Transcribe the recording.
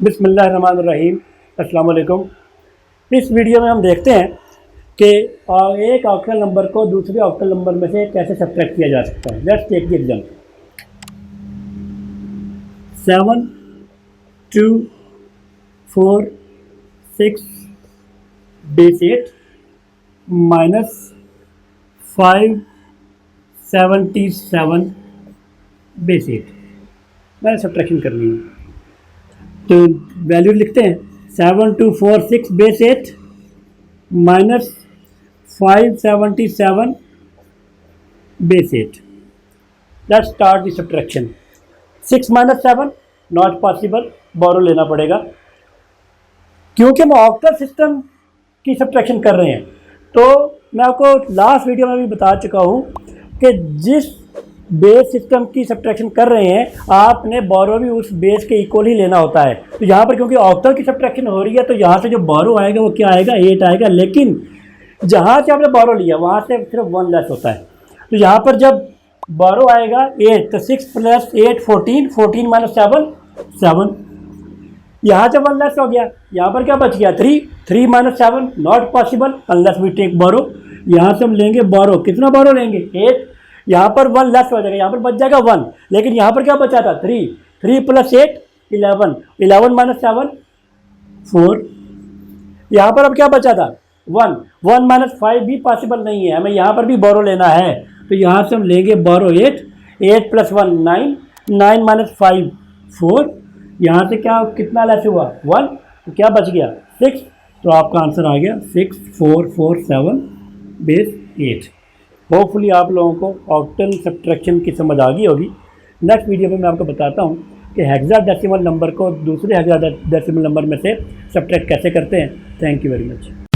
बिस्मिल्लाहिर्रहमानिर्रहीम। अस्सलाम वालेकुम। इस वीडियो में हम देखते हैं कि एक ऑक्टल नंबर को दूसरे ऑक्टल नंबर में से कैसे सब्ट्रैक्ट किया जा सकता है। Let's take the example 7 2 4 6 base 8 minus 5 77 base 8। मैंने सब्ट्रैक्शन करनी है तो वैल्यू लिखते हैं 7246 base 8 minus 577 base 8। Let's start the subtraction. 6 minus 7 not possible, borrow लेना पड़ेगा क्योंकि हम ऑक्टल सिस्टम की सब्ट्रैक्शन कर रहे हैं। तो मैं आपको लास्ट वीडियो में भी बता चुका हूँ कि जिस बेस सिस्टम की सब्ट्रैक्शन कर रहे हैं आपने बोरो भी उस बेस के इक्वल ही लेना होता है। तो यहाँ पर क्योंकि ऑक्टल की सब्ट्रैक्शन हो रही है तो यहाँ से जो बोरो आएगा वो क्या आएगा, 8 आएगा। लेकिन जहाँ से आपने बोरो लिया वहाँ से सिर्फ 1 लेस होता है। तो यहाँ पर जब बोरो आएगा 8 तो 6 प्लस 8 14, 14 माइनस 7 7। यहाँ से 1 लेस हो गया, यहाँ पर क्या बच गया 3, 3 minus 7 not possible unless we take borrow. यहाँ से हम लेंगे बोरो, कितना बोरो लेंगे 8, यहाँ पर 1 लेस हो जाएगा, यहाँ पर बच जाएगा 1। लेकिन यहाँ पर क्या बचा था 3, 3 प्लस 8 11, 11 माइनस 7 4। यहाँ पर अब क्या बचा था 1, 1 माइनस 5 भी पॉसिबल नहीं है, हमें यहाँ पर भी बोरो लेना है। तो यहाँ से हम लेंगे बोरो 8, 8 प्लस 1 9, 9 माइनस 5 4। यहाँ से क्या कितना लेस हुआ 1, तो क्या बच गया 6। तो आपका आंसर आ गया 6447 बेस 8। होपफुली आप लोगों को ऑक्टल सब्ट्रैक्शन की समझ आ गई होगी। नेक्स्ट वीडियो में मैं आपको बताता हूँ कि हेक्साडेसिमल नंबर को दूसरे हेक्साडेसिमल नंबर में से सब्ट्रैक्ट कैसे करते हैं। Thank you very much.